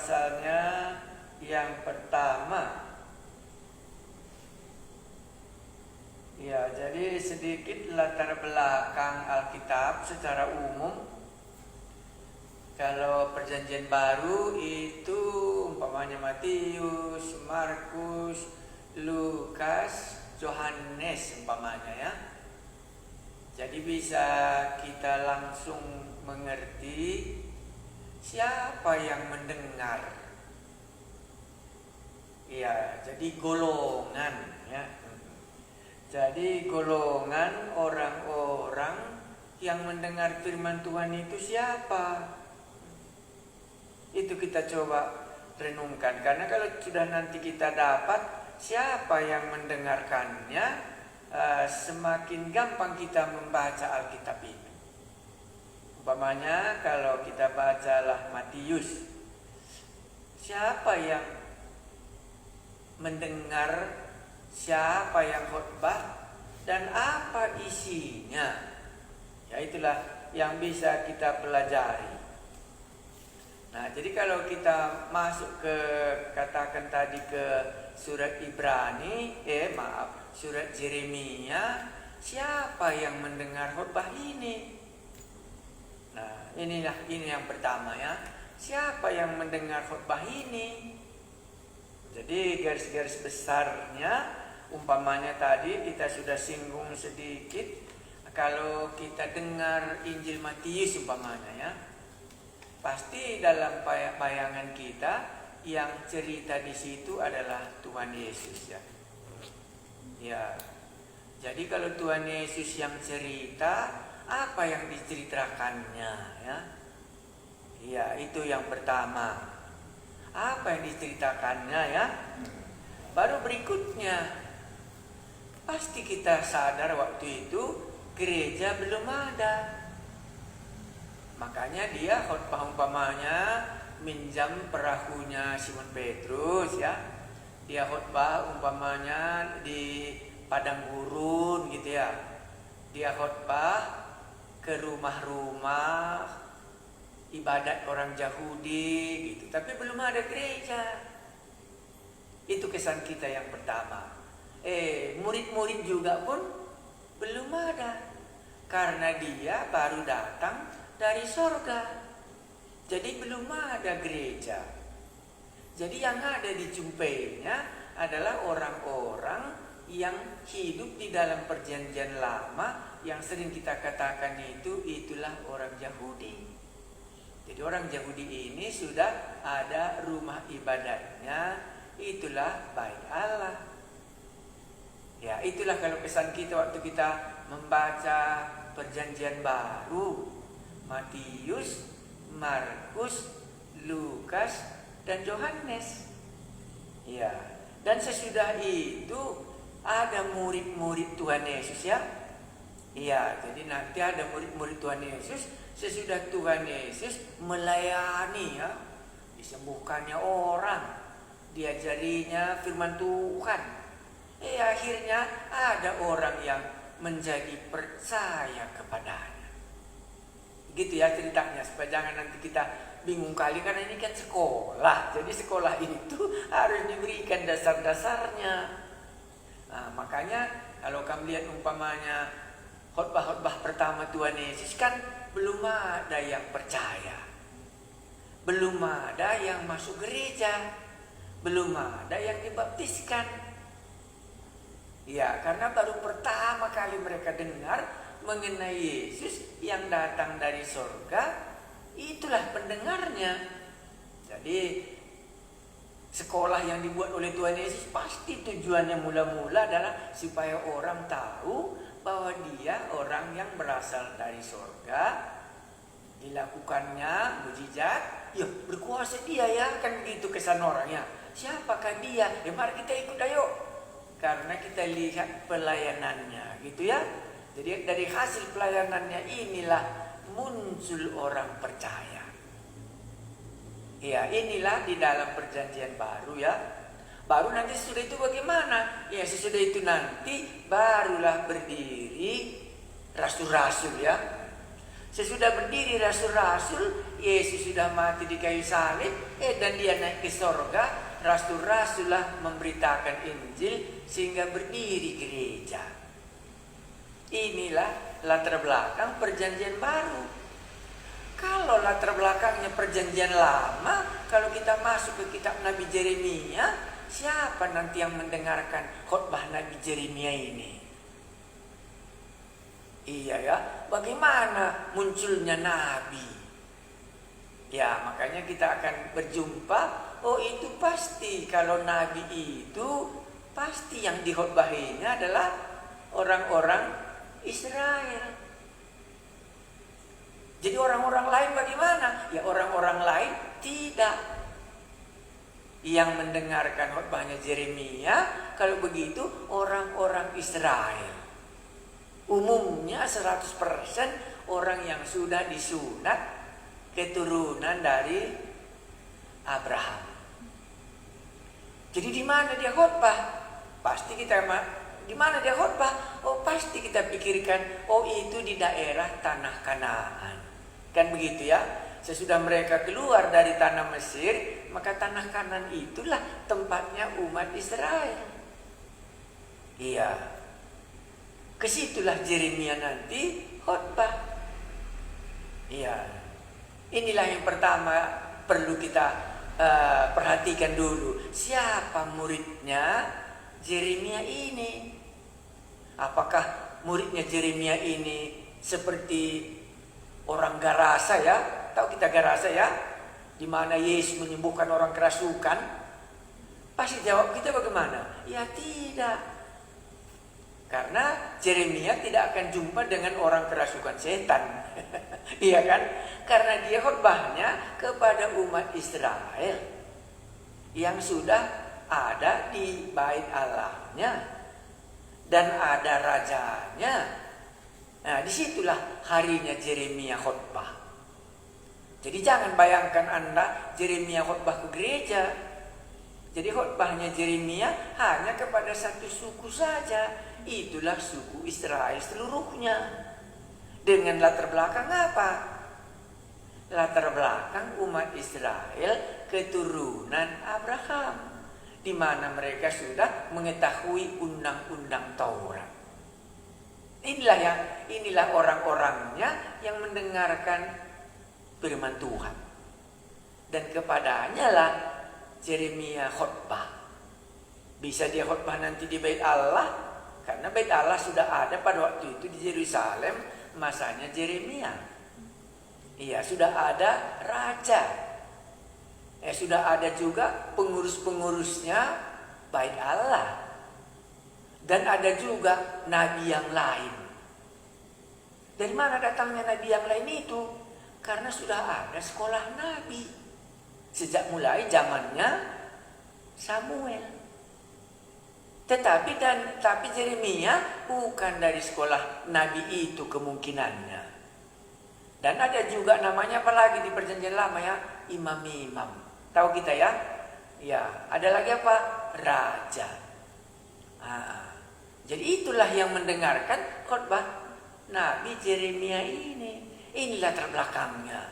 pasalnya yang pertama. Ya, jadi sedikit latar belakang Alkitab secara umum. Kalau perjanjian baru itu umpamanya Matius, Markus, Lukas, Yohanes umpamanya ya. Jadi bisa kita langsung mengerti siapa yang mendengar. Ya, jadi golongan ya. Jadi golongan orang-orang yang mendengar firman Tuhan itu siapa? Itu kita coba renungkan. Karena kalau sudah nanti kita dapat siapa yang mendengarkannya, semakin gampang kita membaca Alkitab ini. Umpamanya kalau kita bacalah Matius, siapa yang mendengar, siapa yang khotbah, dan apa isinya? Ya, itulah yang bisa kita pelajari. Nah, jadi kalau kita masuk ke, katakan tadi ke surat Ibrani, surat Yeremia, siapa yang mendengar khotbah ini? Nah, ini yang pertama ya. Siapa yang mendengar khotbah ini? Jadi garis-garis besarnya, umpamanya tadi kita sudah singgung sedikit. Kalau kita dengar Injil Matius umpamanya ya, pasti dalam bayangan kita yang cerita di situ adalah Tuhan Yesus ya. Ya. Jadi kalau Tuhan Yesus yang cerita, apa yang diceritakannya ya? Ya, itu yang pertama. Apa yang diceritakannya ya? Baru berikutnya, pasti kita sadar waktu itu gereja belum ada. Makanya dia khotbah umpamanya minjam perahunya Simon Petrus ya. Dia khotbah umpamanya di padang gurun gitu ya. Dia khotbah ke rumah-rumah ibadat orang Yahudi gitu. Tapi belum ada gereja. Itu kesan kita yang pertama. Murid-murid juga pun belum ada. Karena dia baru datang dari sorga. Jadi belum ada gereja. Jadi yang ada dijumpainya adalah orang-orang yang hidup di dalam perjanjian lama, yang sering kita katakan itulah orang Yahudi. Jadi orang Yahudi ini sudah ada rumah ibadatnya, itulah bait Allah. Ya, itulah kalau kesan kita waktu kita membaca perjanjian baru. Matius, Markus, Lukas, dan Yohanes. Ya, dan sesudah itu ada murid-murid Tuhan Yesus ya. Iya, jadi nanti ada murid-murid Tuhan Yesus sesudah Tuhan Yesus melayani ya, disembuhkannya orang, diajarinya firman Tuhan. Akhirnya ada orang yang menjadi percaya kepadanya. Gitu ya ceritanya, supaya jangan nanti kita bingung kali, karena ini kan sekolah. Jadi sekolah itu harus diberikan dasar-dasarnya. Nah, makanya kalau kamu lihat umpamanya khotbah-khotbah pertama Tuhan Yesus kan belum ada yang percaya. Belum ada yang masuk gereja. Belum ada yang dibaptiskan. Ya, karena baru pertama kali mereka dengar mengenai Yesus yang datang dari surga, itulah pendengarnya. Jadi sekolah yang dibuat oleh Tuhan Yesus pasti tujuannya mula-mula adalah supaya orang tahu bahwa dia orang yang berasal dari surga, dilakukannya mujizat, ya berkuasa dia ya, kan begitu kesan orangnya. Siapakah dia? Ya mari kita ikut ayo. Karena kita lihat pelayanannya gitu ya. Jadi dari hasil pelayanannya inilah muncul orang percaya. Ya, inilah di dalam perjanjian baru ya. Baru nanti sesudah itu bagaimana? Ya, sesudah itu nanti barulah berdiri rasul-rasul ya. Sesudah berdiri rasul-rasul, Yesus sudah mati di kayu salib, dan dia naik ke sorga. Rasul-rasul lah memberitakan Injil sehingga berdiri gereja. Inilah latar belakang perjanjian baru. Kalau latar belakangnya perjanjian lama, kalau kita masuk ke kitab Nabi Yeremia, siapa nanti yang mendengarkan khotbah Nabi Yeremia ini? Iya ya, bagaimana munculnya Nabi? Ya, makanya kita akan berjumpa. Oh, itu pasti kalau Nabi itu pasti yang dikhotbahinya adalah orang-orang Israel. Jadi orang-orang lain bagaimana? Ya, orang-orang lain tidak. Yang mendengarkan khotbahnya Yeremia, kalau begitu orang-orang Israel. Umumnya 100% orang yang sudah disunat keturunan dari Abraham. Jadi di mana dia khotbah? Pasti kita di mana dia khotbah? Oh, pasti kita pikirkan, oh itu di daerah tanah Kanaan. Kan begitu ya? Sesudah mereka keluar dari tanah Mesir, maka tanah Kanaan itulah tempatnya umat Israel. Iya. Kesitulah Yeremia nanti khotbah. Iya. Inilah yang pertama perlu kita perhatikan dulu. Siapa muridnya Yeremia ini? Apakah muridnya Yeremia ini seperti orang Garasa ya? Tahu kita Garasa ya? Di mana Yesus menyembuhkan orang kerasukan? Pasti jawab kita bagaimana? Ya tidak. Karena Yeremia tidak akan jumpa dengan orang kerasukan setan. Iya kan? Karena dia khotbahnya kepada umat Israel yang sudah ada di bait Allahnya dan ada rajanya. Nah, disitulah harinya Yeremia khotbah. Jadi jangan bayangkan Anda Yeremia khotbah ke gereja. Jadi khotbahnya Yeremia hanya kepada satu suku saja. Itulah suku Israel seluruhnya. Dengan latar belakang apa? Latar belakang umat Israel keturunan Abraham, di mana mereka sudah mengetahui undang-undang Taurat. Inilah orang-orangnya yang mendengarkan firman Tuhan. Dan kepadanya lah Yeremia khotbah. Bisa dia khotbah nanti di bait Allah, karena bait Allah sudah ada pada waktu itu di Yerusalem masanya Yeremia. Iya, sudah ada raja. Sudah ada juga pengurus-pengurusnya bait Allah. Dan ada juga nabi yang lain. Dari mana datangnya nabi yang lain itu? Karena sudah ada sekolah nabi. Sejak mulai zamannya Samuel. Tetapi Yeremia bukan dari sekolah nabi itu kemungkinannya. Dan ada juga namanya apalagi di perjanjian lama ya, imam-imam. Tahu kita ya? Ya, ada lagi apa? Raja. Jadi itulah yang mendengarkan khotbah Nabi Yeremia ini. Inilah latar belakangnya.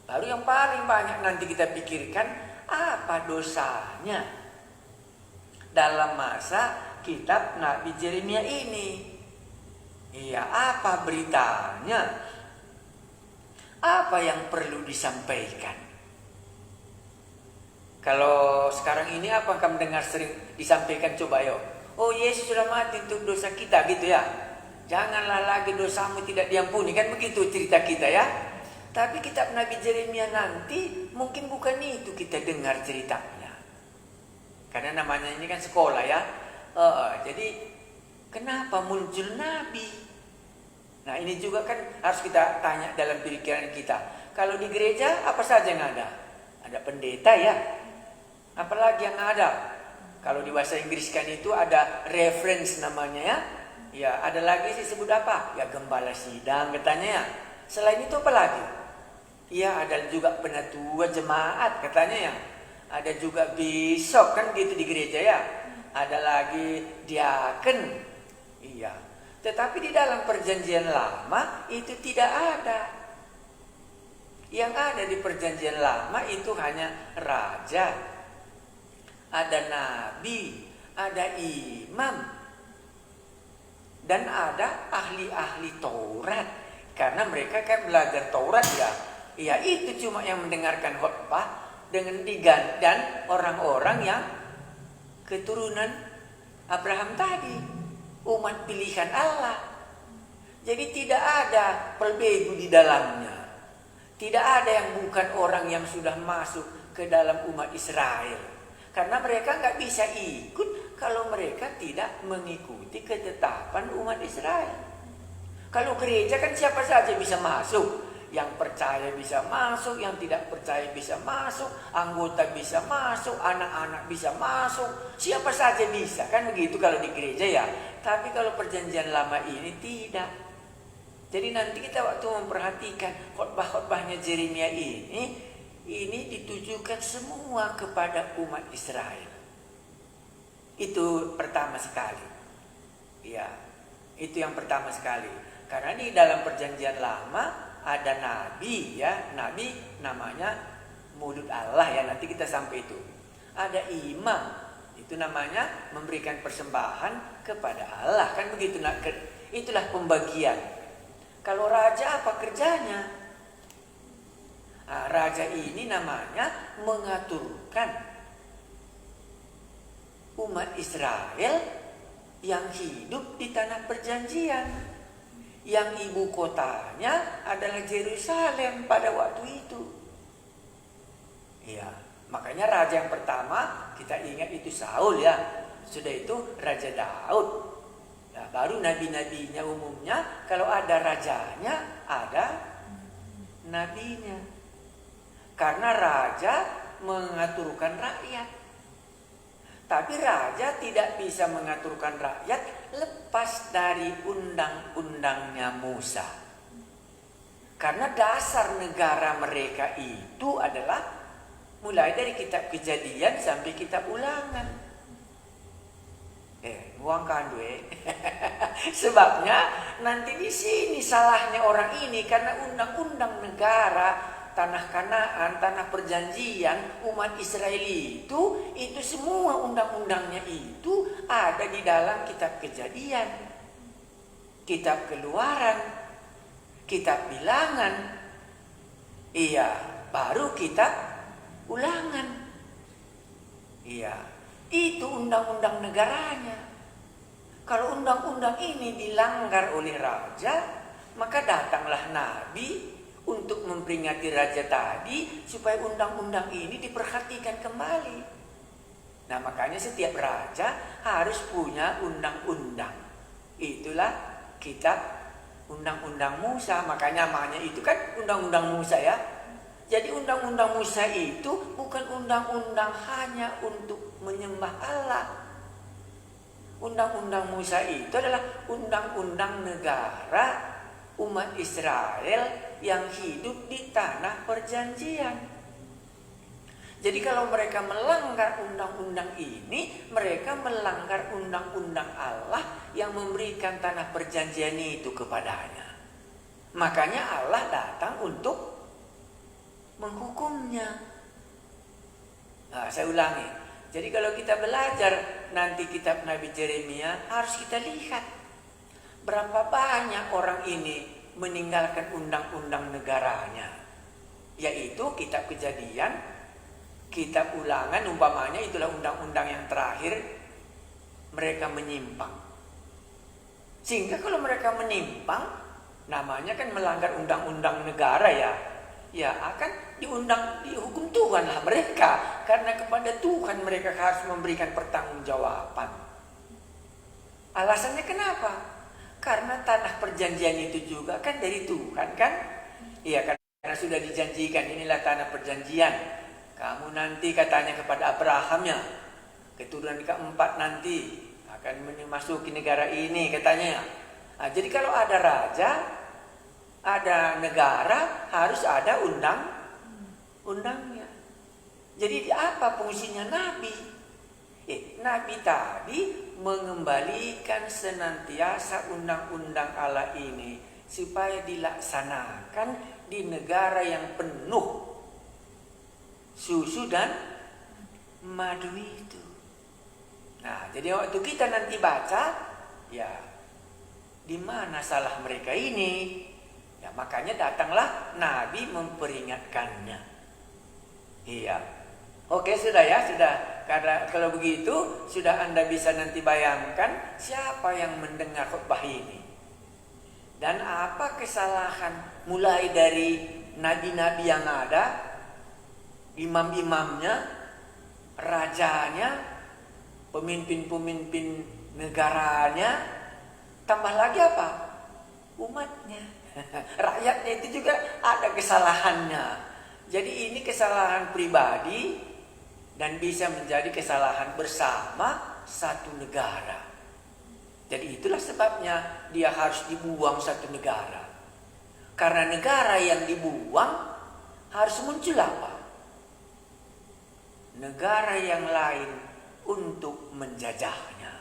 Baru yang paling banyak nanti kita pikirkan, apa dosanya dalam masa kitab Nabi Yeremia ini? Iya, apa beritanya? Apa yang perlu disampaikan? Kalau sekarang ini apa kamu dengar sering disampaikan? Coba yuk. Oh, Yesus sudah mati untuk dosa kita gitu ya. Janganlah lagi dosamu tidak diampuni. Kan begitu cerita kita ya. Tapi kitab Nabi Yeremia nanti mungkin bukan itu kita dengar ceritanya. Karena namanya ini kan sekolah ya. Jadi kenapa muncul Nabi? Nah, ini juga kan harus kita tanya dalam pikiran kita. Kalau di gereja apa saja yang ada? Ada pendeta ya. Apalagi yang ada? Kalau di bahasa Inggris kan itu ada reference namanya ya. Ya, ada lagi disebut apa? Ya, gembala sidang katanya ya. Selain itu apa lagi? Ya, ada juga penatua jemaat katanya ya. Ada juga bishop kan gitu di gereja ya. Ada lagi diaken. Iya. Tetapi di dalam perjanjian lama itu tidak ada. Yang ada di perjanjian lama itu hanya raja, ada nabi, ada imam, dan ada ahli-ahli Taurat. Karena mereka kan belajar Taurat ya. Ya itu cuma yang mendengarkan khotbah dengan diganti dan orang-orang yang keturunan Abraham tadi, umat pilihan Allah. Jadi tidak ada pelbegu di dalamnya. Tidak ada yang bukan orang yang sudah masuk ke dalam umat Israel. Karena mereka nggak bisa ikut kalau mereka tidak mengikuti ketetapan umat Israel. Kalau gereja kan siapa saja bisa masuk. Yang percaya bisa masuk, yang tidak percaya bisa masuk, anggota bisa masuk, anak-anak bisa masuk, siapa saja bisa. Kan begitu kalau di gereja ya. Tapi kalau perjanjian lama ini tidak. Jadi nanti kita waktu memperhatikan khotbah-khotbahnya Yeremia ini ditujukan semua kepada umat Israel. Itu pertama sekali. Ya, itu yang pertama sekali. Karena di dalam perjanjian lama ada nabi ya, nabi namanya mulut Allah ya, nanti kita sampai itu. Ada imam, itu namanya memberikan persembahan kepada Allah, kan begitu. Itulah pembagian. Kalau raja apa kerjanya? Nah, raja ini namanya mengaturkan umat Israel yang hidup di tanah perjanjian, yang ibu kotanya adalah Yerusalem pada waktu itu. Ya, makanya raja yang pertama kita ingat itu Saul ya. Sudah itu Raja Daud. Ya, baru nabi-nabinya umumnya kalau ada rajanya ada nabinya. Karena raja mengaturkan rakyat. Tapi raja tidak bisa mengaturkan rakyat lepas dari undang-undangnya Musa. Karena dasar negara mereka itu adalah mulai dari kitab Kejadian sampai kitab Ulangan. Buangkan duit. Sebabnya nanti di sini salahnya orang ini karena undang-undang negara, tanah Kanaan, tanah perjanjian, umat Israel itu semua undang-undangnya itu ada di dalam kitab Kejadian, kitab Keluaran, kitab Bilangan, iya, baru kitab Ulangan. Iya, itu undang-undang negaranya. Kalau undang-undang ini dilanggar oleh raja, maka datanglah nabi untuk memperingati raja tadi supaya undang-undang ini diperhatikan kembali. Nah, makanya setiap raja harus punya undang-undang. Itulah kitab undang-undang Musa. Makanya namanya itu kan undang-undang Musa ya. Jadi undang-undang Musa itu bukan undang-undang hanya untuk menyembah Allah. Undang-undang Musa itu adalah undang-undang negara umat Israel yang hidup di tanah perjanjian. Jadi kalau mereka melanggar undang-undang ini, mereka melanggar undang-undang Allah yang memberikan tanah perjanjian itu kepadanya. Makanya Allah datang untuk menghukumnya. Nah, saya ulangi. Jadi kalau kita belajar nanti kitab Nabi Yeremia, harus kita lihat berapa banyak orang ini meninggalkan undang-undang negaranya. Yaitu kitab Kejadian, kitab Ulangan, umpamanya itulah undang-undang yang terakhir, mereka menyimpang. Sehingga kalau mereka menyimpang, namanya kan melanggar undang-undang negara ya. Ya akan dihukum Tuhan lah mereka. Karena kepada Tuhan mereka harus memberikan pertanggungjawaban. Alasannya kenapa? Karena tanah perjanjian itu juga kan dari Tuhan kan? Iya, karena sudah dijanjikan inilah tanah perjanjian. Kamu nanti katanya kepada Abraham ya, keturunan keempat nanti akan memasuki negara ini katanya. Nah, jadi kalau ada raja, ada negara, harus ada undang-undangnya. Jadi apa fungsinya nabi? Nabi tadi mengembalikan senantiasa undang-undang Allah ini supaya dilaksanakan di negara yang penuh susu dan madu itu. Nah, jadi waktu kita nanti baca, ya di mana salah mereka ini? Ya makanya datanglah Nabi memperingatkannya. Iya. Oke, sudah ya, sudah. Karena kalau begitu sudah Anda bisa nanti bayangkan siapa yang mendengar khutbah ini. Dan apa kesalahan mulai dari nabi-nabi yang ada, imam-imamnya, rajanya, pemimpin-pemimpin negaranya, tambah lagi apa? Umatnya. Rakyatnya itu juga ada kesalahannya. Jadi ini kesalahan pribadi dan bisa menjadi kesalahan bersama satu negara. Jadi itulah sebabnya dia harus dibuang satu negara. Karena negara yang dibuang harus muncul apa? Negara yang lain untuk menjajahnya.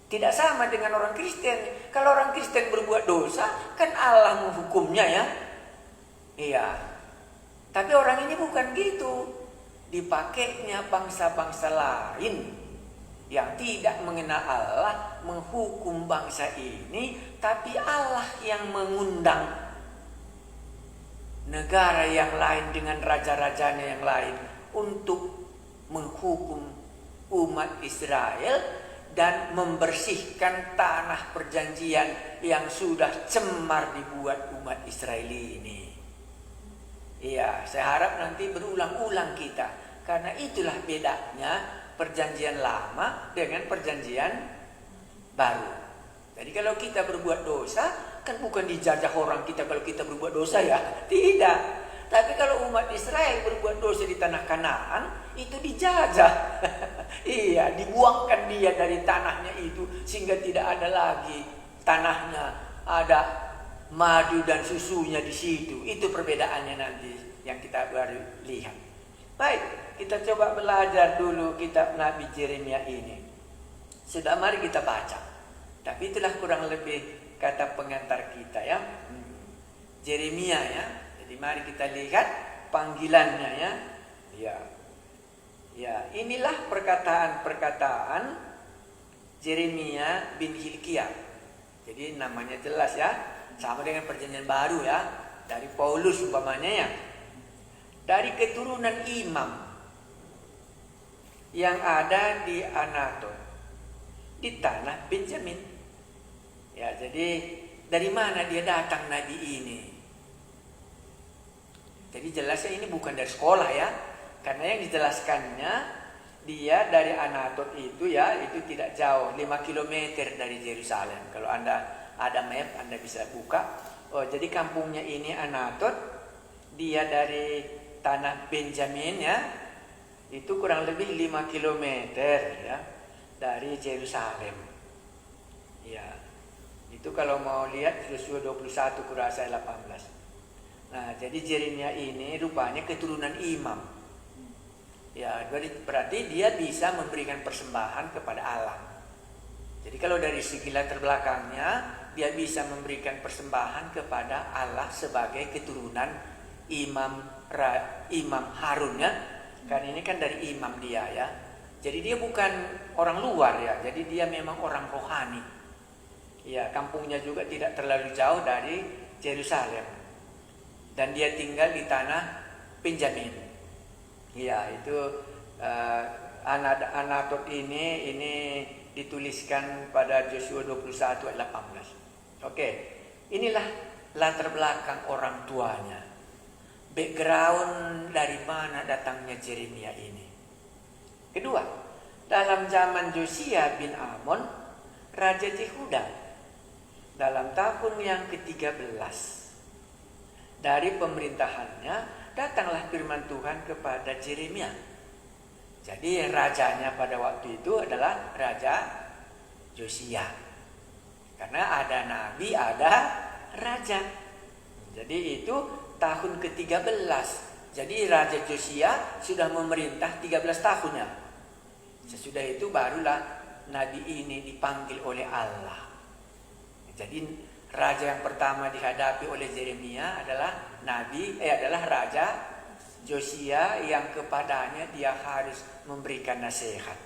Tidak sama dengan orang Kristen. Kalau orang Kristen berbuat dosa, kan Allah menghukumnya ya. Iya. Tapi orang ini bukan gitu. Dipakainya bangsa-bangsa lain yang tidak mengenal Allah menghukum bangsa ini, tapi Allah yang mengundang negara yang lain dengan raja-rajanya yang lain untuk menghukum umat Israel dan membersihkan tanah perjanjian yang sudah cemar dibuat umat Israel ini. Iya, saya harap nanti berulang-ulang kita, karena itulah bedanya perjanjian lama dengan perjanjian baru. Jadi kalau kita berbuat dosa, kan bukan dijajah orang kita kalau kita berbuat dosa ya, tidak. Tapi kalau umat Israel berbuat dosa di tanah Kanaan, itu dijajah. Iya, dibuangkan dia dari tanahnya itu sehingga tidak ada lagi tanahnya, ada madu dan susunya di situ. Itu perbedaannya nanti yang kita baru lihat. Baik, kita coba belajar dulu kitab Nabi Yeremia ini. Sudah, mari kita baca. Tapi itulah kurang lebih kata pengantar kita ya. Yeremia ya. Jadi mari kita lihat panggilannya ya. Ya. Ya, inilah perkataan-perkataan Yeremia bin Hilkiah. Jadi namanya jelas ya, sama dengan perjanjian baru ya, dari Paulus umpamanya ya. Dari keturunan imam yang ada di Anatot, di tanah Benjamin. Ya, jadi dari mana dia datang nabi ini? Jadi jelasnya ini bukan dari sekolah ya. Karena yang dijelaskannya, dia dari Anatot itu ya, itu tidak jauh, 5 km dari Yerusalem. Kalau Anda ada map, Anda bisa buka. Oh, jadi kampungnya ini Anatot, dia dari tanah Benjamin ya, itu kurang lebih 5 km ya, dari Yerusalem. Ya, itu kalau mau lihat Yosua 21 kurasa 18. Nah, jadi Yeremia ini rupanya keturunan imam. Ya, berarti dia bisa memberikan persembahan kepada Allah. Jadi kalau dari segi latar belakangnya, dia bisa memberikan persembahan kepada Allah sebagai keturunan Imam Harun ya. Kan ini kan dari imam dia ya. Jadi dia bukan orang luar ya. Jadi dia memang orang rohani. Ya, kampungnya juga tidak terlalu jauh dari Yerusalem. Dan dia tinggal di tanah Benjamin. Ya, itu Anatot ini dituliskan pada Yosua 21 ayat 18. Oke, inilah latar belakang orang tuanya. Background dari mana datangnya Yeremia ini. Kedua, dalam zaman Josia bin Amon, Raja Yehuda, dalam tahun yang ke-13 dari pemerintahannya, datanglah firman Tuhan kepada Yeremia. Jadi rajanya pada waktu itu adalah Raja Josia. Karena ada nabi, ada raja. Jadi itu tahun ke-13. Jadi Raja Josia sudah memerintah 13 tahunnya. Sesudah itu barulah nabi ini dipanggil oleh Allah. Jadi raja yang pertama dihadapi oleh Yeremia adalah adalah raja Josia, yang kepadanya dia harus memberikan nasihat,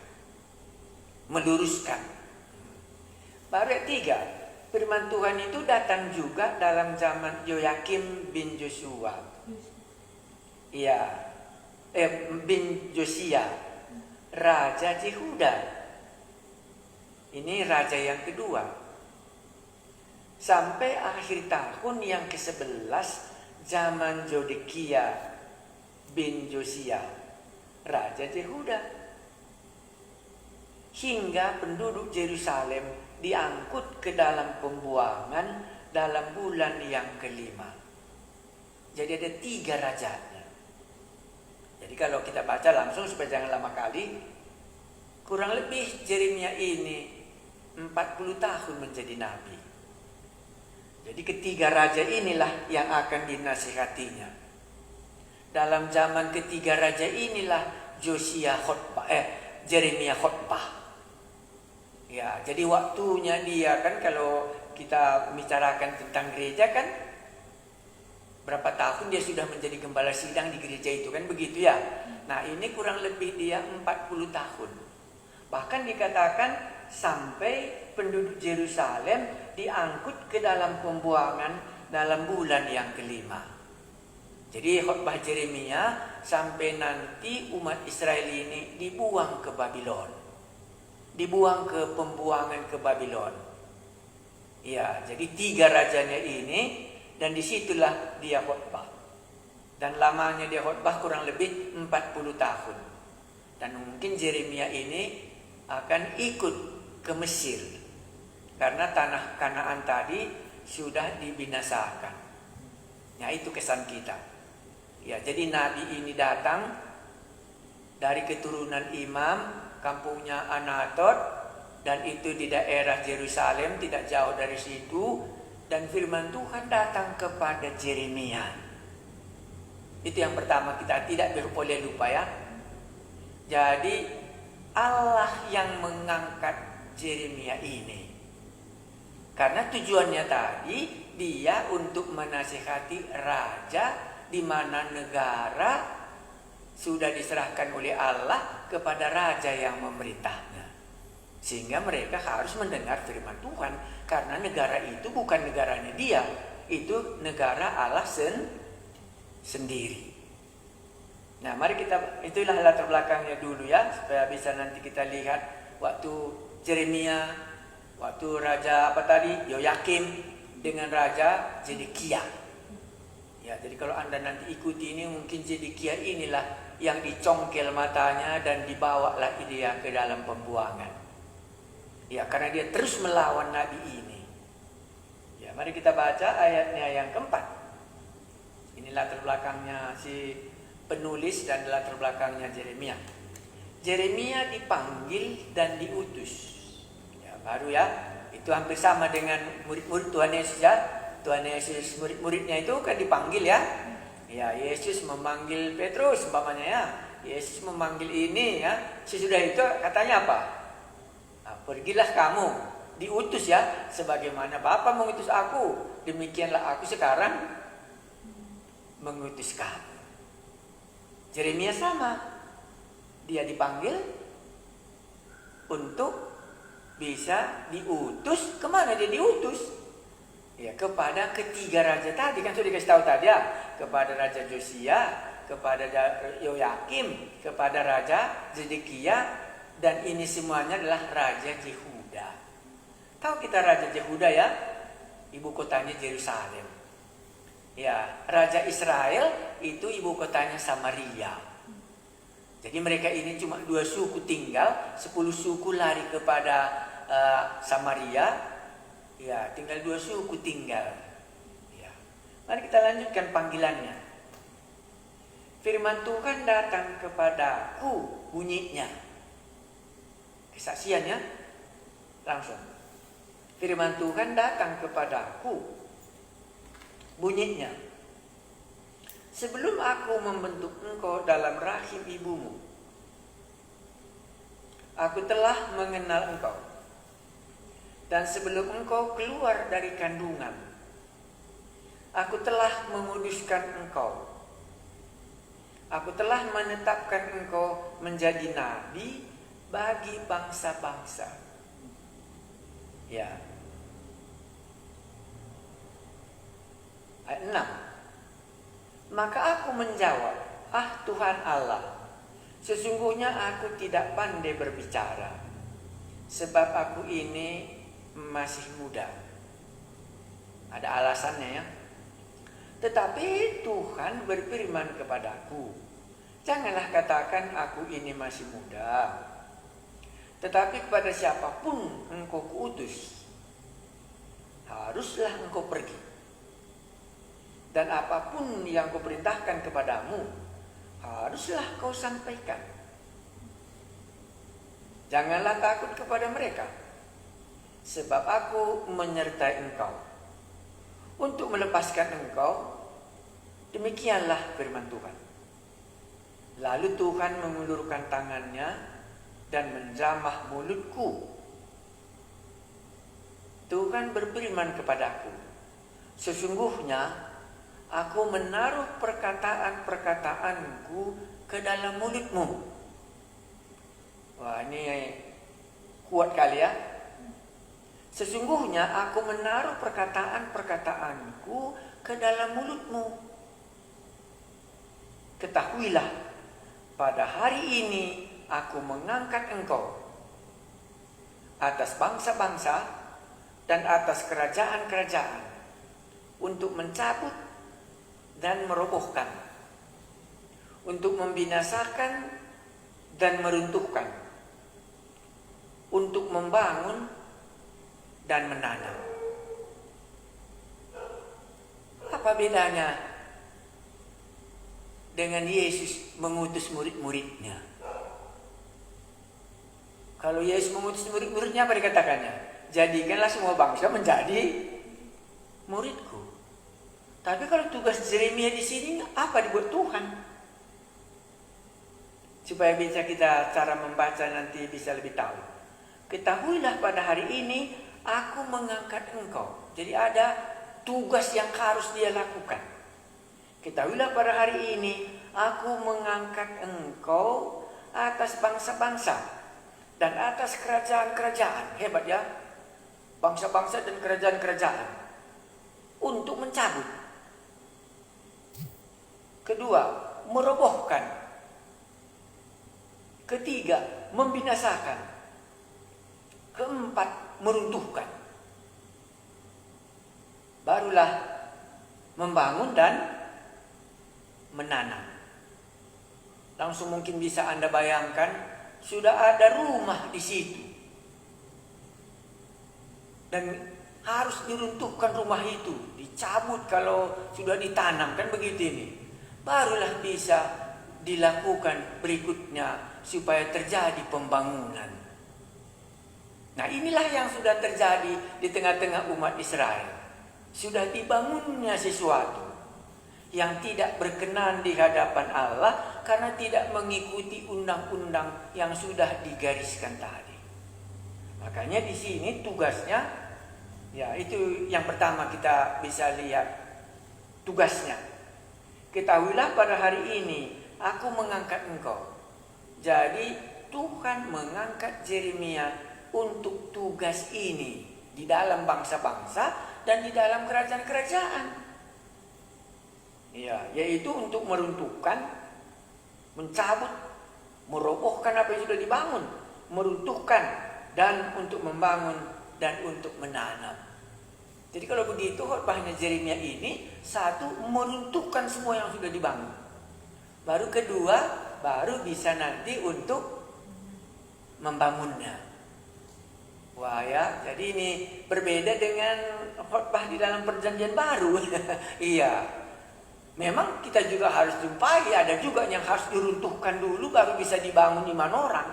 meluruskan. Baru yang tiga, firman Tuhan itu datang juga dalam zaman Yoyakim bin Joshua. Bin Josia, raja Yehuda. Ini raja yang kedua. Sampai akhir tahun yang ke-11 zaman Zedekia bin Josia, raja Yehuda. Hingga penduduk Yerusalem diangkut ke dalam pembuangan dalam bulan yang kelima. Jadi ada 3 rajanya. Jadi kalau kita baca langsung supaya jangan lama kali, kurang lebih Yeremia ini 40 tahun menjadi nabi. Jadi ketiga raja inilah yang akan dinasihatinya. Dalam zaman ketiga raja inilah Yeremia khotbah. Ya, jadi waktunya dia kan, kalau kita bicarakan tentang gereja kan, berapa tahun dia sudah menjadi gembala sidang di gereja itu kan, begitu ya. Nah, ini kurang lebih dia 40 tahun. Bahkan dikatakan sampai penduduk Yerusalem diangkut ke dalam pembuangan dalam bulan yang kelima. Jadi khotbah Yeremia sampai nanti umat Israel ini dibuang ke Babylon, dibuang ke pembuangan ke Babylon. Ya, jadi 3 rajanya ini, dan disitulah dia khotbah. Dan lamanya dia khotbah kurang lebih 40 tahun. Dan mungkin Yeremia ini akan ikut ke Mesir, karena tanah Kanaan tadi sudah dibinasakan. Ya, itu kesan kita. Ya, jadi nabi ini datang dari keturunan imam, kampungnya Anatot, dan itu di daerah Yerusalem, tidak jauh dari situ. Dan firman Tuhan datang kepada Yeremia. Itu yang pertama, kita tidak boleh lupa ya. Jadi Allah yang mengangkat Yeremia ini, karena tujuannya tadi dia untuk menasihati raja, di mana negara sudah diserahkan oleh Allah kepada raja yang memerintahnya, sehingga mereka harus mendengar firman Tuhan, karena negara itu bukan negaranya dia, itu negara Allah sendiri. Nah, mari kita, itulah latar belakangnya dulu ya, supaya bisa nanti kita lihat waktu Yeremia, waktu raja Yoyakim dengan raja Zedekia. Ya, jadi kalau Anda nanti ikuti ini, mungkin Zedekia inilah yang dicongkel matanya dan dibawalah dia ke dalam pembuangan. Ya, karena dia terus melawan nabi ini. Ya, mari kita baca ayatnya yang keempat. Ini latar belakangnya si penulis dan latar belakangnya Yeremia. Yeremia dipanggil dan diutus. Ya, baru ya, itu hampir sama dengan murid-murid Tuhan Yesus ya. Tuhan Yesus, murid-muridnya itu kan dipanggil ya. Ya, Yesus memanggil Petrus umpamanya ya. Yesus memanggil ini ya. Sesudah itu katanya apa? Nah, pergilah kamu, diutus ya, sebagaimana Bapa mengutus aku, demikianlah aku sekarang mengutus kamu. Yeremia sama, dia dipanggil untuk bisa diutus. Kemana dia diutus? Ya, kepada ketiga raja tadi, kan sudah dikasih tahu tadi ya, kepada raja Josia, kepada Yoyakim, kepada raja Zedekia, dan ini semuanya adalah raja Yehuda. Tahu kita raja Yehuda ya, ibu kotanya Yerusalem. Ya, raja Israel itu ibu kotanya Samaria. Jadi mereka ini cuma 2 suku tinggal, 10 suku lari kepada Samaria. Ya, tinggal 2 suku tinggal. Ya. Mari kita lanjutkan panggilannya. Firman Tuhan datang kepadaku, bunyinya. Kesaksiannya langsung. Firman Tuhan datang kepadaku, bunyinya. Sebelum aku membentuk engkau dalam rahim ibumu, Aku telah mengenal engkau. Dan sebelum engkau keluar dari kandungan, aku telah menguduskan engkau. Aku telah menetapkan engkau menjadi nabi bagi bangsa-bangsa. Ya. Ayat 6. Maka aku menjawab, "Ah Tuhan Allah, sesungguhnya aku tidak pandai berbicara, sebab aku ini masih muda." Ada alasannya ya. Tetapi Tuhan berfirman kepadaku, "Janganlah katakan aku ini masih muda, tetapi kepada siapapun engkau kuutus, haruslah engkau pergi. Dan apapun yang kuperintahkan kepadamu, haruslah kau sampaikan. Janganlah takut kepada mereka, sebab aku menyertai engkau untuk melepaskan engkau." Demikianlah firman Tuhan. Lalu Tuhan mengulurkan tangannya dan menjamah mulutku. Tuhan berfirman kepadaku, "Sesungguhnya aku menaruh perkataan-perkataanku ke dalam mulutmu." Wah, ini kuat kali ya. Sesungguhnya aku menaruh perkataan-perkataanku ke dalam mulutmu. Ketahuilah, pada hari ini aku mengangkat engkau atas bangsa-bangsa dan atas kerajaan-kerajaan untuk mencabut dan merobohkan, untuk membinasakan dan meruntuhkan, untuk membangun dan menanam. Apa bedanya dengan Yesus mengutus murid-muridnya? Kalau Yesus mengutus murid-muridnya, apa dikatakannya? "Jadikanlah semua bangsa menjadi muridku." Tapi kalau tugas Yeremia di sini apa dibuat Tuhan? Supaya bisa kita cara membaca nanti bisa lebih tahu. Ketahuilah pada hari ini aku mengangkat engkau. Jadi ada tugas yang harus dia lakukan. Ketahuilah pada hari ini aku mengangkat engkau atas bangsa-bangsa dan atas kerajaan-kerajaan. Hebat ya. Bangsa-bangsa dan kerajaan-kerajaan. Untuk mencabut. Kedua, merobohkan. Ketiga, membinasakan. Keempat, meruntuhkan. Barulah membangun dan menanam. Langsung mungkin bisa Anda bayangkan, sudah ada rumah di situ. Dan harus diruntuhkan rumah itu, dicabut kalau sudah ditanam, kan begitu ini. Barulah bisa dilakukan berikutnya supaya terjadi pembangunan. Nah, inilah yang sudah terjadi di tengah-tengah umat Israel. Sudah dibangunnya sesuatu yang tidak berkenan di hadapan Allah karena tidak mengikuti undang-undang yang sudah digariskan tadi. Makanya di sini tugasnya, ya itu yang pertama kita bisa lihat tugasnya. Ketahuilah pada hari ini aku mengangkat engkau. Jadi Tuhan mengangkat Yeremia untuk tugas ini di dalam bangsa-bangsa dan di dalam kerajaan-kerajaan. Ya, yaitu untuk meruntuhkan, mencabut, merobohkan apa yang sudah dibangun, meruntuhkan, dan untuk membangun dan untuk menanam. Jadi kalau begitu khotbahnya Yeremia ini, satu, meruntuhkan semua yang sudah dibangun. Baru kedua, baru bisa nanti untuk membangunnya. Wah ya, jadi ini berbeda dengan khotbah di dalam perjanjian baru. Iya. Memang kita juga harus jumpai, ada juga yang harus diruntuhkan dulu baru bisa dibangun iman orang.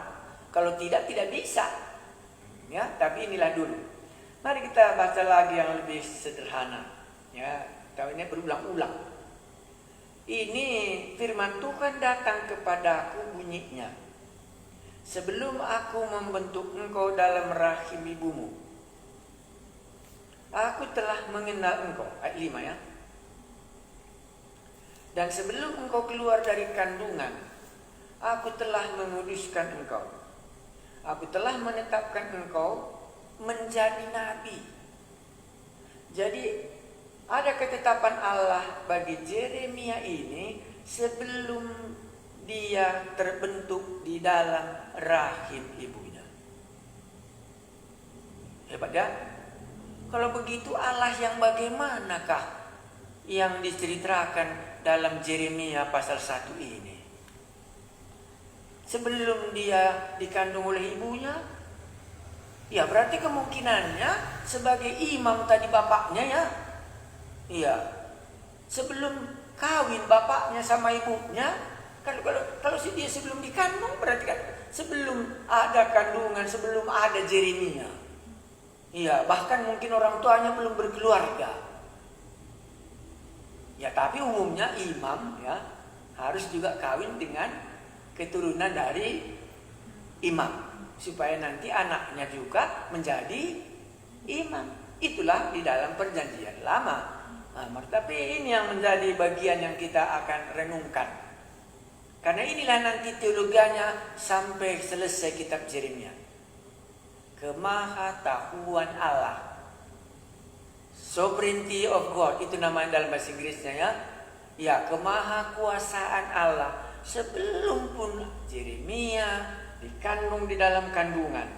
Kalau tidak, tidak bisa. Ya, tapi inilah dulu. Mari kita baca lagi yang lebih sederhana. Ya, tahun ini berulang-ulang. Ini firman Tuhan datang kepadaku bunyinya. sebelum aku membentuk engkau dalam rahim ibumu, aku telah mengenal engkau. Ayat 5 ya. Dan sebelum engkau keluar dari kandungan, aku telah menguduskan engkau. Aku telah menetapkan engkau menjadi nabi. Jadi ada ketetapan Allah bagi Yeremia ini sebelum dia terbentuk di dalam rahim ibunya. Hebat ya? Kalau begitu Allah yang bagaimanakah yang diceritakan dalam Yeremia pasal 1 ini? Sebelum dia dikandung oleh ibunya, ya berarti kemungkinannya sebagai imam tadi bapaknya ya. Iya. Sebelum kawin bapaknya sama ibunya, kalau dia sebelum dikandung berarti kan sebelum ada kandungan, sebelum ada Yeremia. Iya, bahkan mungkin orang tuanya belum berkeluarga. Ya, tapi umumnya imam ya harus juga kawin dengan keturunan dari imam supaya nanti anaknya juga menjadi imam. Itulah di dalam perjanjian lama. Nah, tapi ini yang menjadi bagian yang kita akan renungkan. Karena inilah nanti teologianya sampai selesai kitab Yeremia. Kemahatauan Allah, sovereignty of God, itu namanya dalam bahasa Inggrisnya ya. Ya, kemahakuasaan Allah. Sebelum pun Yeremia dikandung di dalam kandungan,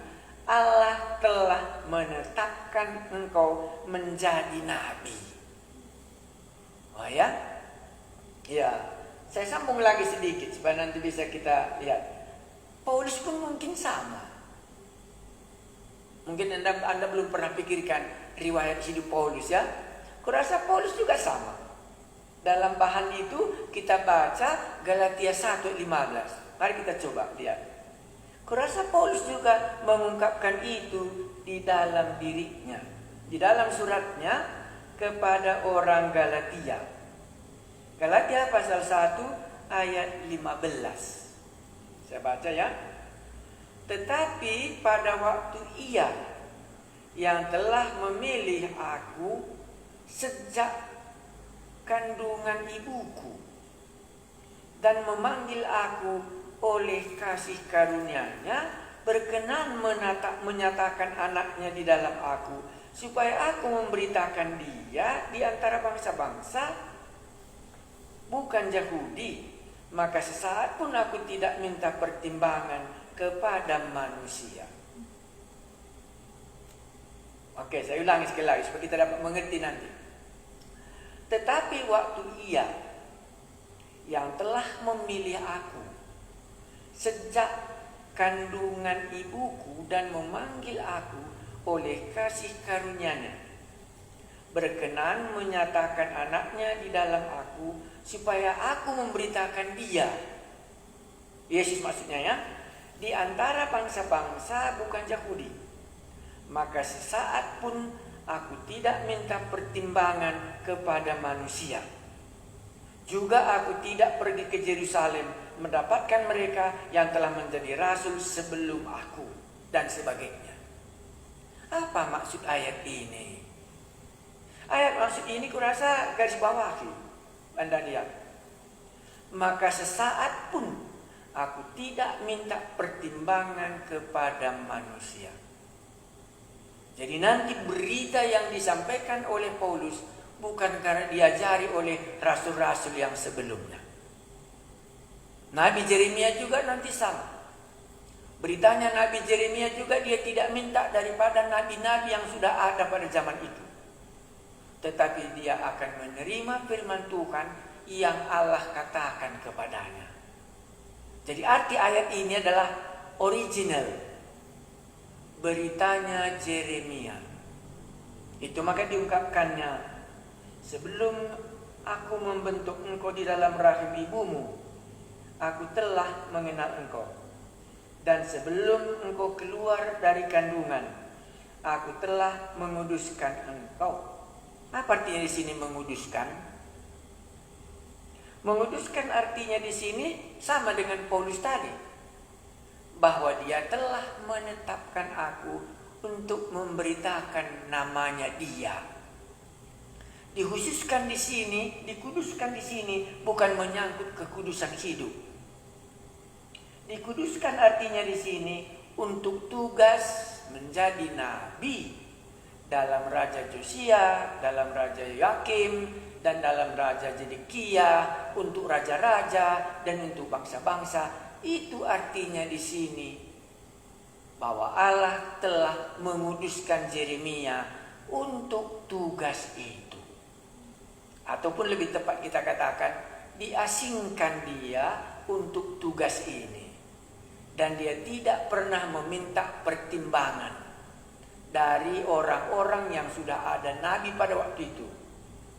Allah telah menetapkan engkau menjadi nabi. Oh ya? Ya, saya sambung lagi sedikit supaya nanti bisa kita lihat. Paulus pun mungkin sama. Mungkin Anda belum pernah pikirkan riwayat hidup Paulus ya. Kurasa Paulus juga sama. Dalam bahan itu kita baca Galatia 1:15. Mari kita coba lihat. Kurasa Paulus juga mengungkapkan itu di dalam dirinya. Di dalam suratnya kepada orang Galatia. Galatia pasal 1 ayat 15. Saya baca ya. Tetapi pada waktu Ia yang telah memilih aku sejak kandungan ibuku dan memanggil aku oleh kasih karunia-Nya, berkenan menyatakan anaknya di dalam aku, supaya aku memberitakan dia di antara bangsa-bangsa, bukan Yahudi. Maka sesaat pun aku tidak minta pertimbangan kepada manusia. Oke, saya ulangi sekali lagi supaya kita dapat mengerti nanti. Tetapi waktu Ia yang telah memilih aku sejak kandungan ibuku dan memanggil aku oleh kasih karunia-Nya, berkenan menyatakan anaknya di dalam aku, supaya aku memberitakan dia, Yesus maksudnya ya, di antara bangsa-bangsa bukan Yahudi. Maka sesaat pun aku tidak minta pertimbangan kepada manusia. Juga aku tidak pergi ke Yerusalem mendapatkan mereka yang telah menjadi rasul sebelum aku, dan sebagainya. Apa maksud ayat ini? Ayat maksud ini kurasa garis bawahi. Anda lihat. Maka sesaat pun aku tidak minta pertimbangan kepada manusia. Jadi nanti berita yang disampaikan oleh Paulus bukan karena diajari oleh rasul-rasul yang sebelumnya. Nabi Yeremia juga nanti sama. Beritanya Nabi Yeremia juga dia tidak minta daripada nabi-nabi yang sudah ada pada zaman itu. Tetapi dia akan menerima firman Tuhan yang Allah katakan kepadanya. Jadi arti ayat ini adalah original. Beritanya Yeremia. Itu maka diungkapkannya, sebelum aku membentuk engkau di dalam rahim ibumu, aku telah mengenal engkau. Dan sebelum engkau keluar dari kandungan, aku telah menguduskan engkau. Apa artinya di sini menguduskan? Menguduskan artinya di sini sama dengan Paulus tadi. bahwa Dia telah menetapkan aku untuk memberitakan namanya Dia. Dikhususkan di sini, dikuduskan di sini bukan menyangkut kekudusan hidup. Dikuduskan artinya di sini untuk tugas menjadi nabi dalam Raja Josia, dalam Raja Yoakim, dan dalam Raja Zedekia, untuk raja-raja dan untuk bangsa-bangsa. Itu artinya di sini bahwa Allah telah menguduskan Yeremia untuk tugas itu. Ataupun lebih tepat kita katakan, diasingkan dia untuk tugas ini. Dan dia tidak pernah meminta pertimbangan dari orang-orang yang sudah ada nabi pada waktu itu.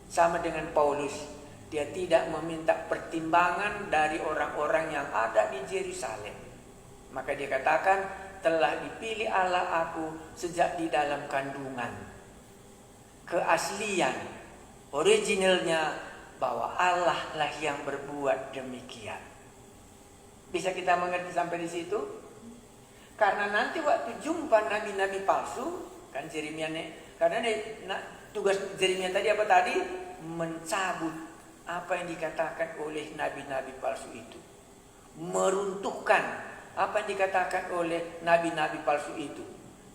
Sama dengan Paulus, dia tidak meminta pertimbangan dari orang-orang yang ada di Yerusalem. Maka dia katakan, telah dipilih Allah aku sejak di dalam kandungan. Keaslian, originalnya bahwa Allah lah yang berbuat demikian. Bisa kita mengerti sampai di situ? Karena nanti waktu jumpa nabi-nabi palsu, kan Yeremia karena tugas Yeremia tadi apa tadi? Mencabut apa yang dikatakan oleh nabi-nabi palsu itu. Meruntuhkan apa yang dikatakan oleh nabi-nabi palsu itu.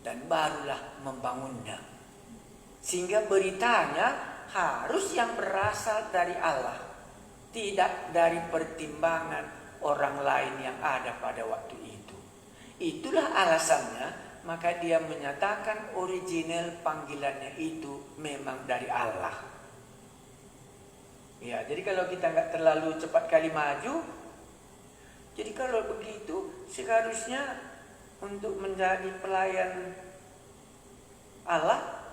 Dan barulah membangunnya. Sehingga beritanya harus yang berasal dari Allah. Tidak dari pertimbangan orang lain yang ada pada waktu itu. Itulah alasannya, maka dia menyatakan original panggilannya itu memang dari Allah. Ya, jadi kalau kita nggak terlalu cepat kali maju, jadi kalau begitu seharusnya untuk menjadi pelayan Allah,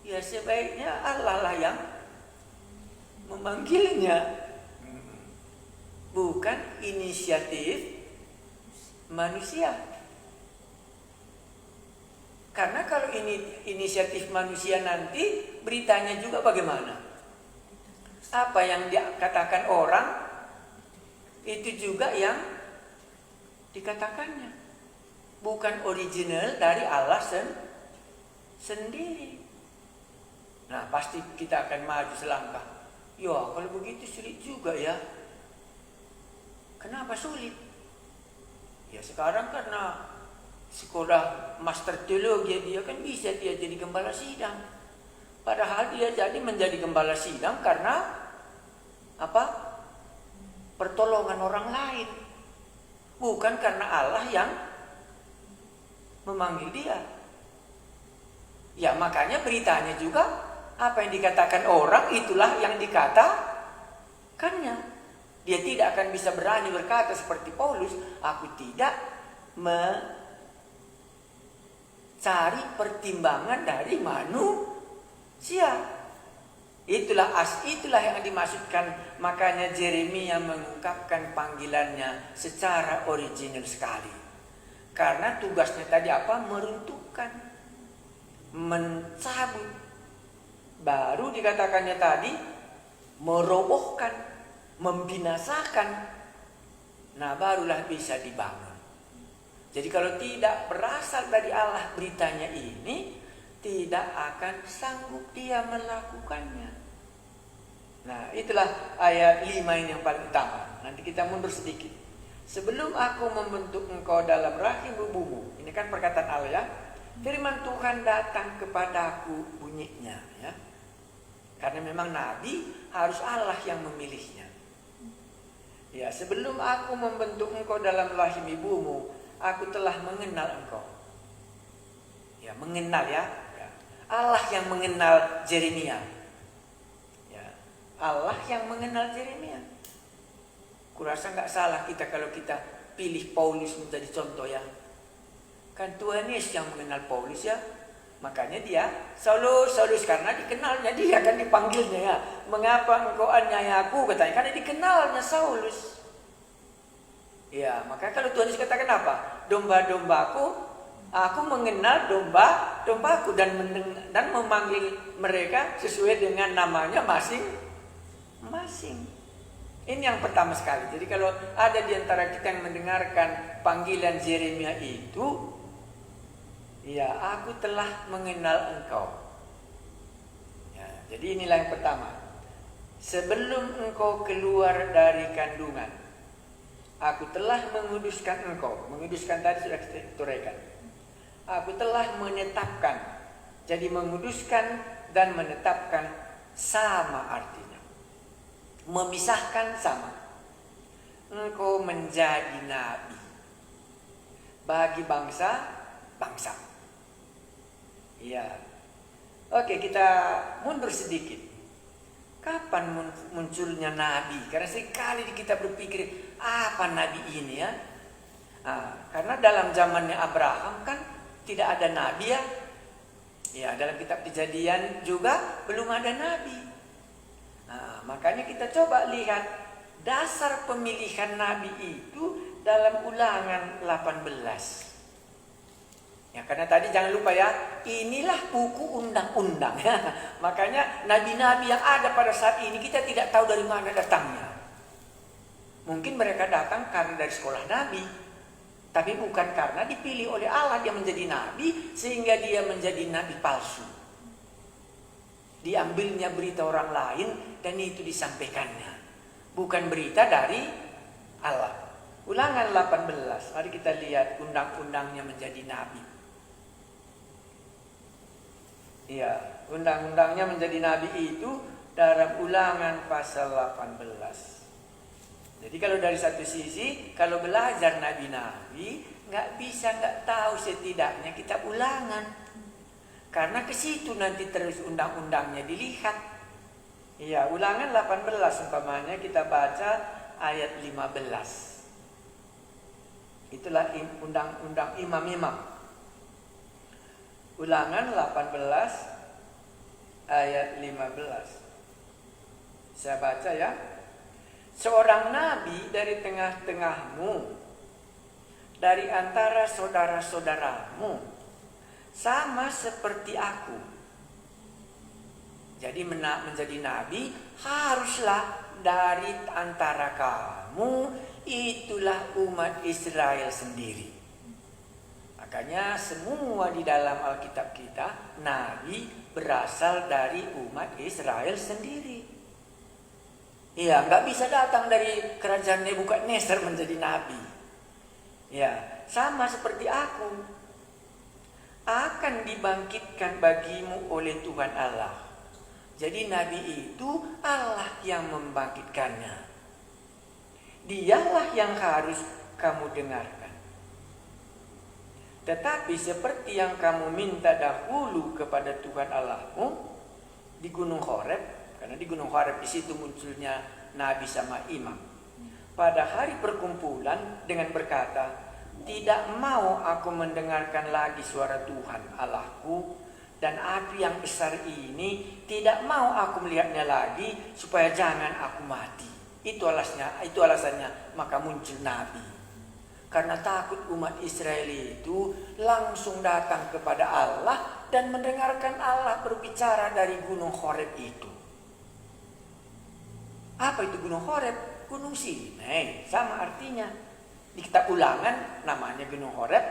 ya sebaiknya Allah lah yang memanggilnya. Bukan inisiatif manusia. Karena kalau ini inisiatif manusia nanti beritanya juga bagaimana? Apa yang dikatakan orang itu juga yang dikatakannya. Bukan original dari Allah sendiri. Nah, pasti kita akan maju selangkah. Ya, kalau begitu sulit juga ya. Kenapa sulit? Ya sekarang karena sekolah master teologi dia kan bisa dia jadi gembala sidang. Padahal dia menjadi gembala sidang karena apa? Pertolongan orang lain. Bukan karena Allah yang memanggil dia. Ya makanya beritanya juga apa yang dikatakan orang itulah yang dikatakannya. Dia tidak akan bisa berani berkata seperti Paulus, aku tidak mencari pertimbangan dari manusia. Itulah yang dimaksudkan, makanya Yeremia mengungkapkan panggilannya secara original sekali. Karena tugasnya tadi apa? Meruntuhkan, mencabut. Baru dikatakannya tadi, merobohkan, membinasakan. Nah barulah bisa dibangun. Jadi kalau tidak berasal dari Allah beritanya ini, tidak akan sanggup dia melakukannya. Nah itulah ayat 5 ini yang paling utama. Nanti kita mundur sedikit. Sebelum aku membentuk engkau dalam rahim ibumu. Ini kan perkataan Allah ya. Firman Tuhan datang kepadaku bunyinya ya. Karena memang nabi harus Allah yang memilihnya. Ya, sebelum aku membentuk engkau dalam rahim ibumu, aku telah mengenal engkau. Ya, mengenal ya. Allah yang mengenal Yeremia. Ya, Allah yang mengenal Yeremia. Kurasa nggak salah kita kalau kita pilih Paulus menjadi contoh ya. Kan Tuhan Yesus yang mengenal Paulus ya. Makanya dia Saulus karena dikenalnya dia kan dipanggilnya ya. Mengapa engkau aniaya aku katanya? Karena dikenalnya Saulus. Ya, maka kalau Tuhan Yesus katakan apa? Domba-dombaku, aku mengenal domba-dombaku dan memanggil mereka sesuai dengan namanya masing-masing. Ini yang pertama sekali. Jadi kalau ada di antara kita yang mendengarkan panggilan Yeremia itu, ya, aku telah mengenal engkau. Ya, jadi inilah yang pertama. Sebelum engkau keluar dari kandungan, aku telah menguduskan engkau. Menguduskan tadi sudah kita turaikan. Aku telah menetapkan. Jadi menguduskan dan menetapkan sama artinya. Memisahkan sama. Engkau menjadi nabi bagi bangsa. Iya. Oke, kita mundur sedikit. Kapan munculnya nabi? Karena sekali kita berpikir apa nabi ini ya? Karena dalam zamannya Abraham kan tidak ada nabi ya. Ya, dalam kitab Kejadian juga belum ada nabi. Makanya kita coba lihat dasar pemilihan nabi itu dalam Ulangan 18. Ya, karena tadi jangan lupa ya, inilah buku undang-undang. Makanya nabi-nabi yang ada pada saat ini kita tidak tahu dari mana datangnya. Mungkin mereka datang karena dari sekolah nabi, tapi bukan karena dipilih oleh Allah dia menjadi nabi sehingga dia menjadi nabi palsu. Diambilnya berita orang lain dan itu disampaikannya. Bukan berita dari Allah. Ulangan 18. Mari kita lihat undang-undangnya menjadi nabi. Iya, undang-undangnya menjadi nabi itu dalam Ulangan pasal 18. Jadi kalau dari satu sisi, kalau belajar nabi-nabi, nggak tahu setidaknya kitab Ulangan. Karena ke situ nanti terus undang-undangnya dilihat. Iya, Ulangan 18 umpamanya kita baca ayat 15. Itulah undang-undang imam-imam. Ulangan 18 ayat 15. Saya baca ya. Seorang nabi dari tengah-tengahmu, dari antara saudara-saudaramu, sama seperti aku. Jadi menjadi nabi haruslah dari antara kamu, itulah umat Israel sendiri. Makanya semua di dalam Alkitab kita, nabi berasal dari umat Israel sendiri. Iya, nggak bisa datang dari kerajaan Nebukadnezar menjadi nabi. Ya, sama seperti aku. Akan dibangkitkan bagimu oleh Tuhan Allah. Jadi nabi itu Allah yang membangkitkannya. Dialah yang harus kamu dengarkan. Tetapi seperti yang kamu minta dahulu kepada Tuhan Allahmu di Gunung Horeb, karena di Gunung Horeb di situ munculnya nabi sama imam. Pada hari perkumpulan dengan berkata, tidak mau aku mendengarkan lagi suara Tuhan Allahku, dan api yang besar ini tidak mau aku melihatnya lagi supaya jangan aku mati. Itu alasannya maka muncul nabi. Karena takut umat Israel itu langsung datang kepada Allah dan mendengarkan Allah berbicara dari Gunung Horeb itu. Apa itu Gunung Horeb? Gunung Sinai, sama artinya. Di kitab Ulangan namanya Gunung Horeb,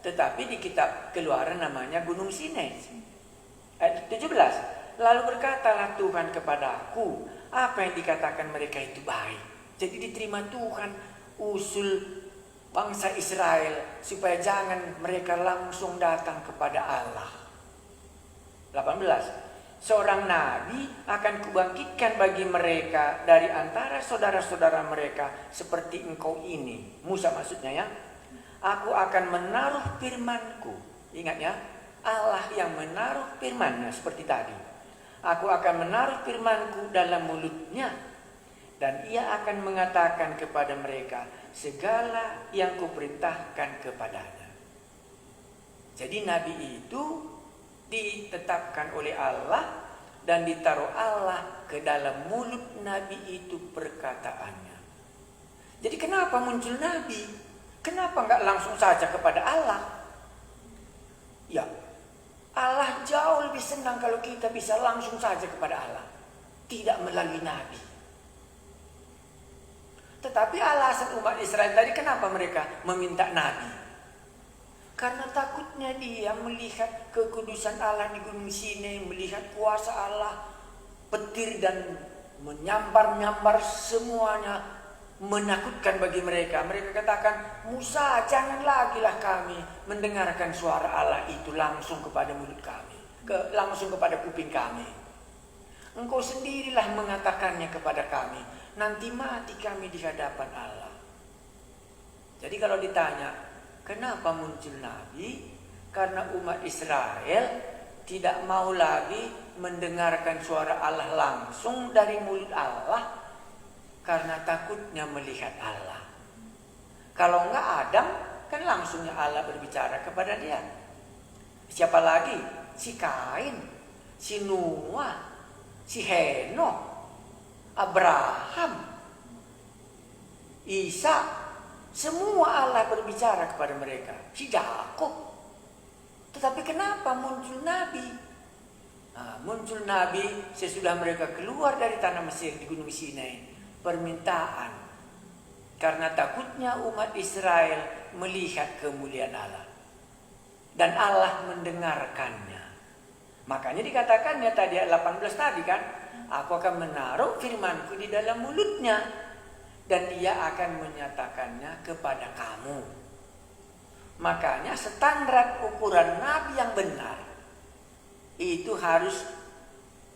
tetapi di kitab Keluaran namanya Gunung Sinai. Ayat 17. Lalu berkatalah Tuhan kepadaku, apa yang dikatakan mereka itu baik. Jadi diterima Tuhan usul bangsa Israel supaya jangan mereka langsung datang kepada Allah. 18. Seorang nabi akan kubangkitkan bagi mereka dari antara saudara-saudara mereka seperti engkau ini. Musa maksudnya ya. Aku akan menaruh firmanku. Ingat ya, Allah yang menaruh firman-Nya seperti tadi. Aku akan menaruh firman-Ku dalam mulutnya, dan ia akan mengatakan kepada mereka segala yang Kuperintahkan kepadanya. Jadi nabi itu ditetapkan oleh Allah dan ditaruh Allah ke dalam mulut nabi itu perkataannya. Jadi kenapa muncul nabi? Kenapa nggak langsung saja kepada Allah? Ya, Allah jauh lebih senang kalau kita bisa langsung saja kepada Allah, tidak melalui nabi. Tetapi alasan umat Israel tadi kenapa mereka meminta nabi? Karena takutnya dia melihat kekudusan Allah di Gunung Sinai, melihat kuasa Allah, petir dan menyambar-nyambar semuanya menakutkan bagi mereka. Mereka katakan, Musa, jangan lagi lah kami mendengarkan suara Allah itu langsung kepada mulut kami, langsung kepada kuping kami. Engkau sendirilah mengatakannya kepada kami, nanti mati kami di hadapan Allah. Jadi kalau ditanya, kenapa muncul nabi? Karena umat Israel tidak mau lagi mendengarkan suara Allah langsung dari mulut Allah, karena takutnya melihat Allah. Kalau enggak Adam, kan langsungnya Allah berbicara kepada dia. Siapa lagi? Si Kain, si Noah, si Henokh, Abraham, Isa, semua Allah berbicara kepada mereka. Si Yakub. Tetapi kenapa muncul nabi? Muncul nabi sesudah mereka keluar dari tanah Mesir di Gunung Sinai. Permintaan karena takutnya umat Israel melihat kemuliaan Allah, dan Allah mendengarkannya. Makanya dikatakannya tadi ayat 18 tadi kan, aku akan menaruh firmanku di dalam mulutnya dan dia akan menyatakannya kepada kamu. Makanya standar ukuran nabi yang benar itu harus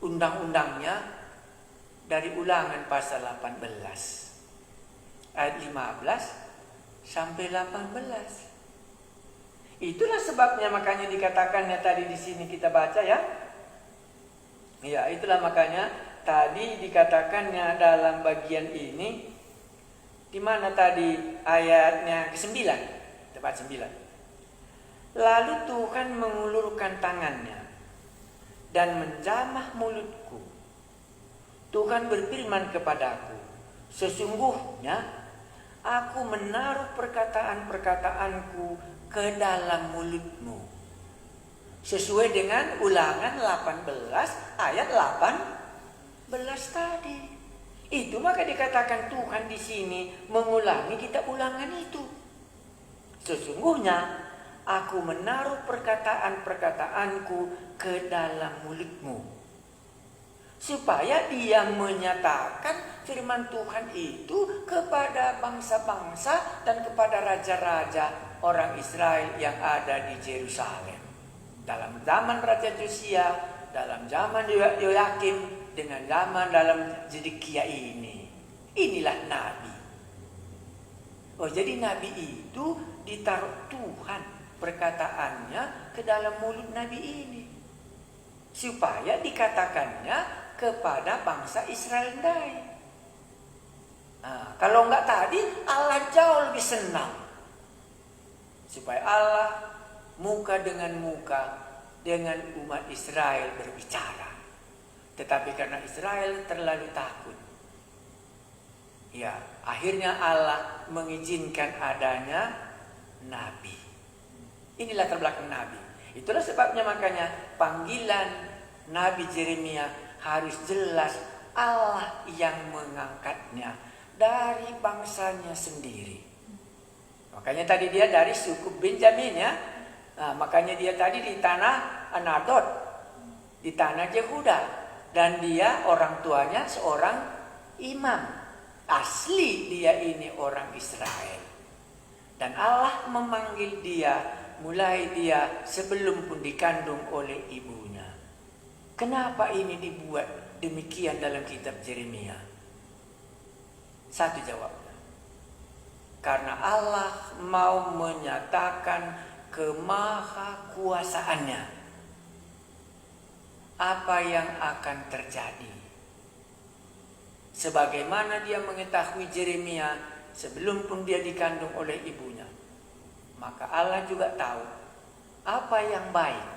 undang-undangnya dari Ulangan pasal 18 ayat 15 sampai 18. Itulah sebabnya makanya dikatakannya tadi di sini kita baca ya. Ya, itulah makanya tadi dikatakannya dalam bagian ini, di mana tadi ayatnya ke-9, tepat 9. Lalu Tuhan mengulurkan tangannya dan menjamah mulutku. Tuhan berfirman kepadaku, sesungguhnya aku menaruh perkataan-perkataanku ke dalam mulutmu. Sesuai dengan Ulangan 18 ayat 18 tadi. Itu maka dikatakan Tuhan di sini mengulangi kita Ulangan itu. Sesungguhnya aku menaruh perkataan-perkataanku ke dalam mulutmu, supaya dia menyatakan firman Tuhan itu kepada bangsa-bangsa dan kepada raja-raja orang Israel yang ada di Yerusalem. Dalam zaman Raja Josia, dalam zaman Yoyakim, dengan zaman dalam Zedekia ini. Inilah nabi. Oh, jadi nabi itu ditaruh Tuhan perkataannya ke dalam mulut nabi ini, supaya dikatakannya kepada bangsa Israel tadi. Kalau enggak tadi Allah jauh lebih senang supaya Allah muka dengan muka dengan umat Israel berbicara. Tetapi karena Israel terlalu takut, ya akhirnya Allah mengizinkan adanya nabi. Inilah terbelakang nabi. Itulah sebabnya makanya panggilan Nabi Yeremia harus jelas Allah yang mengangkatnya dari bangsanya sendiri. Makanya tadi dia dari suku Benjamin ya. Makanya dia tadi di tanah Anadot, di tanah Yehuda, dan dia orang tuanya seorang imam. Asli dia ini orang Israel. Dan Allah memanggil dia, mulai dia sebelum pun dikandung oleh ibunya. Kenapa ini dibuat demikian dalam kitab Yeremia? Satu jawabnya. Karena Allah mau menyatakan kemahakuasaannya. Apa yang akan terjadi. Sebagaimana dia mengetahui Yeremia sebelum pun dia dikandung oleh ibunya. Maka Allah juga tahu apa yang baik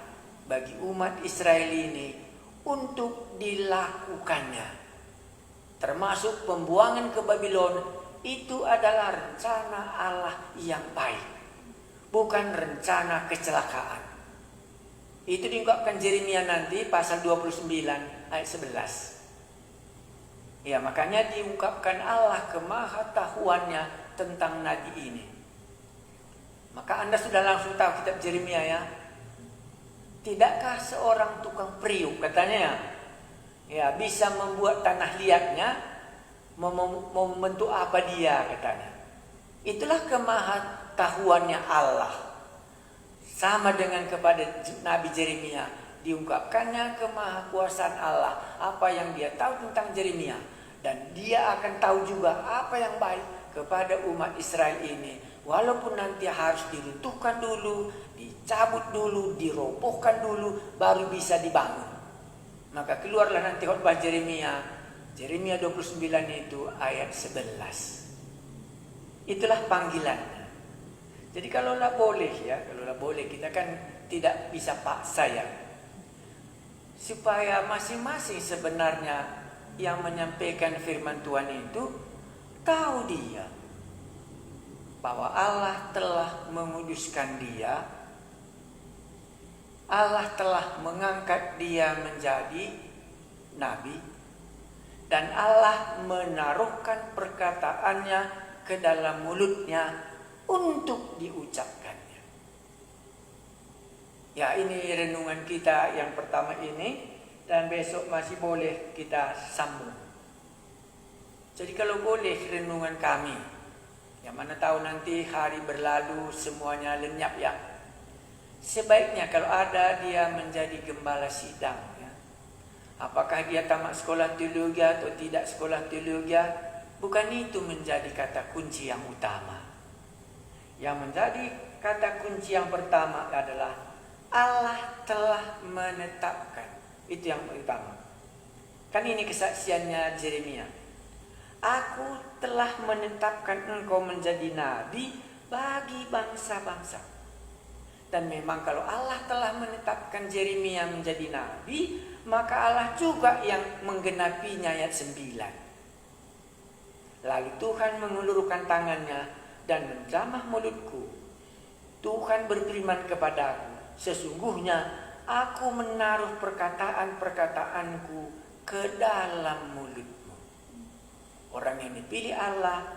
bagi umat Israel ini untuk dilakukannya, termasuk pembuangan ke Babylon. Itu adalah rencana Allah yang baik, bukan rencana kecelakaan. Itu diungkapkan Yeremia nanti pasal 29 ayat 11. Ya, makanya diungkapkan Allah kemahatauannya tentang nabi ini. Maka Anda sudah langsung tahu kitab Yeremia ya. Tidakkah seorang tukang periuk katanya ya bisa membuat tanah liatnya, mau membentuk apa dia katanya. Itulah kemahatauannya Allah. Sama dengan kepada Nabi Yeremia, diungkapkannya kemahakuasaan Allah, apa yang dia tahu tentang Yeremia, dan dia akan tahu juga apa yang baik kepada umat Israel ini, walaupun nanti harus diruntuhkan dulu, dicabut dulu, dirobohkan dulu, baru bisa dibangun. Maka keluarlah nanti khotbah Yeremia 29 itu ayat 11. Itulah panggilannya. Jadi kalaulah boleh kita kan tidak bisa paksa ya. Supaya masing-masing sebenarnya yang menyampaikan firman Tuhan itu tahu dia bahwa Allah telah menguduskan dia, Allah telah mengangkat dia menjadi nabi, dan Allah menaruhkan perkataannya ke dalam mulutnya untuk diucapkannya. Ya, ini renungan kita yang pertama ini, dan besok masih boleh kita sambung. Jadi kalau boleh renungan kami, yang mana tahu nanti hari berlalu semuanya lenyap ya. Sebaiknya kalau ada dia menjadi gembala sidang ya. Apakah dia tamat sekolah teologi atau tidak sekolah teologi, bukan itu menjadi kata kunci yang utama. Yang menjadi kata kunci yang pertama adalah Allah telah menetapkan. Itu yang utama. Kan ini kesaksiannya Yeremia. Aku telah menetapkan engkau menjadi nabi bagi bangsa-bangsa. Dan memang kalau Allah telah menetapkan Yeremia menjadi nabi, maka Allah juga yang menggenapinya ayat 9. Lalu Tuhan mengulurkan tangannya dan menjamah mulutku. Tuhan berfirman kepadaku, sesungguhnya aku menaruh perkataan-perkataanku ke dalam mulutmu. Orang yang dipilih Allah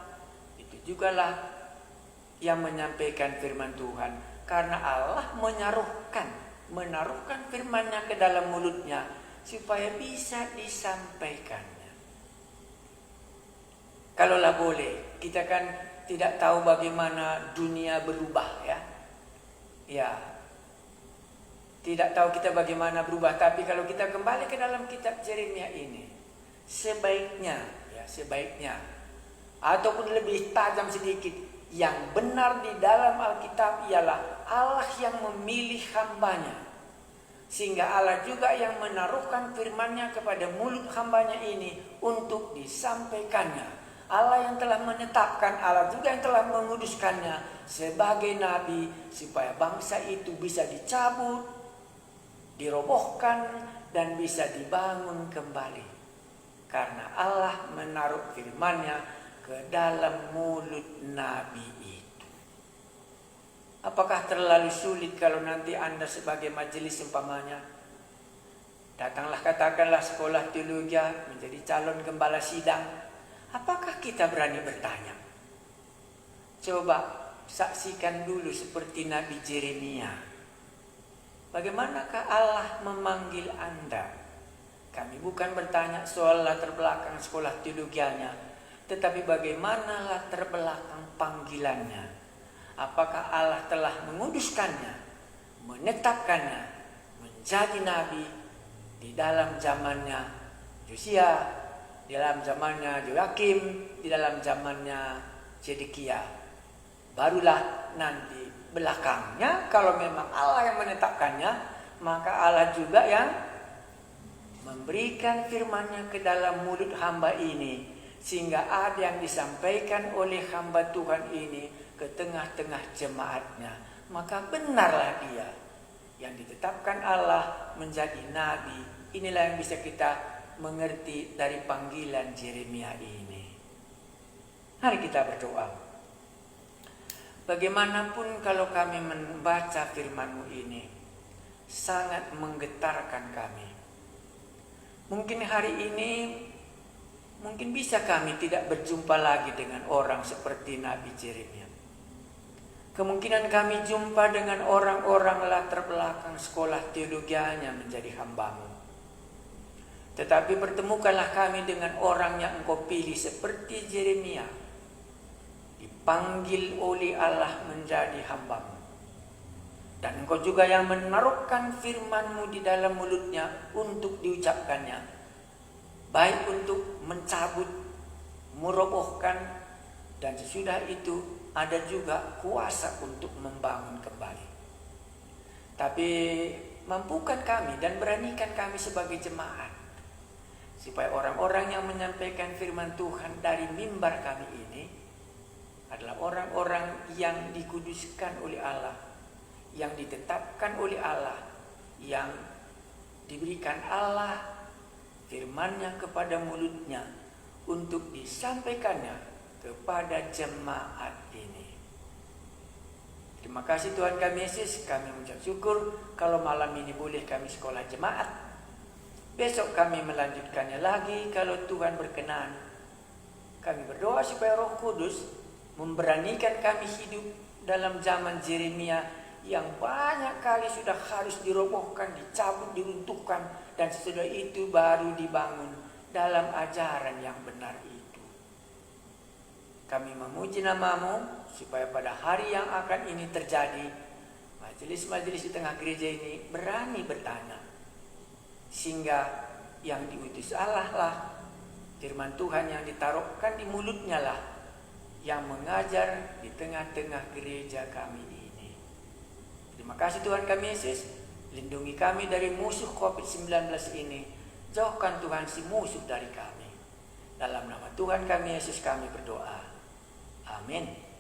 itu jugalah yang menyampaikan firman Tuhan, karena Allah menaruhkan firman-Nya ke dalam mulutnya supaya bisa disampaikannya. Kalaulah boleh, kita kan tidak tahu bagaimana dunia berubah ya. Ya. Tidak tahu kita bagaimana berubah, tapi kalau kita kembali ke dalam kitab Yeremia ini, sebaiknya ataupun lebih tajam sedikit, yang benar di dalam Alkitab ialah Allah yang memilih hambanya, sehingga Allah juga yang menaruhkan firman-Nya kepada mulut hambanya ini untuk disampaikannya. Allah yang telah menetapkan, Allah juga yang telah menguduskannya sebagai nabi, supaya bangsa itu bisa dicabut, dirobohkan, dan bisa dibangun kembali. Karena Allah menaruh firman-Nya ke dalam mulut nabi itu. Apakah terlalu sulit kalau nanti Anda sebagai majelis umpamanya, datanglah katakanlah sekolah teologi menjadi calon gembala sidang, apakah kita berani bertanya? Coba saksikan dulu seperti Nabi Yeremia. Bagaimanakah Allah memanggil Anda? Kami bukan bertanya soal latar belakang sekolah teologianya, tetapi bagaimana latar belakang panggilannya. Apakah Allah telah menguduskannya, menetapkannya menjadi nabi di dalam zamannya Yosia, di dalam zamannya Yoakim, di dalam zamannya Zedekia. Barulah nanti belakangnya, kalau memang Allah yang menetapkannya, maka Allah juga yang memberikan firman-Nya ke dalam mulut hamba ini, sehingga ada yang disampaikan oleh hamba Tuhan ini ke tengah-tengah jemaatnya. Maka benarlah dia yang ditetapkan Allah menjadi nabi. Inilah yang bisa kita mengerti dari panggilan Yeremia ini. Mari kita berdoa. Bagaimanapun kalau kami membaca firman-Mu ini, sangat menggetarkan kami. Mungkin hari ini mungkin bisa kami tidak berjumpa lagi dengan orang seperti Nabi Yeremia. Kemungkinan kami jumpa dengan orang-orang latar belakang sekolah teologianya menjadi hamba-Mu. Tetapi pertemukanlah kami dengan orang yang Engkau pilih seperti Yeremia, dipanggil oleh Allah menjadi hamba-Mu. Dan Engkau juga yang menaruhkan firman-Mu di dalam mulutnya untuk diucapkannya, baik untuk mencabut, merobohkan, dan sesudah itu ada juga kuasa untuk membangun kembali. Tapi mampukan kami dan beranikan kami sebagai jemaat, supaya orang-orang yang menyampaikan firman Tuhan dari mimbar kami ini adalah orang-orang yang dikuduskan oleh Allah, yang ditetapkan oleh Allah, yang diberikan Allah firman-Nya kepada mulutnya untuk disampaikannya kepada jemaat ini. Terima kasih Tuhan kami Yesus, kami mengucap syukur kalau malam ini boleh kami sekolah jemaat. Besok kami melanjutkannya lagi kalau Tuhan berkenan. Kami berdoa supaya Roh Kudus memberanikan kami hidup dalam zaman Yeremia yang banyak kali sudah harus dirobohkan, dicabut, diruntuhkan, dan sesudah itu baru dibangun dalam ajaran yang benar itu. Kami memuji nama-Mu supaya pada hari yang akan ini terjadi, majelis-majelis di tengah gereja ini berani bertanya, sehingga yang diutus Allah lah, firman Tuhan yang ditaruhkan di mulutnya lah, yang mengajar di tengah-tengah gereja kami ini. Terima kasih Tuhan kami Yesus, lindungi kami dari musuh COVID-19 ini, jauhkan Tuhan si musuh dari kami. Dalam nama Tuhan kami Yesus kami berdoa. Amin.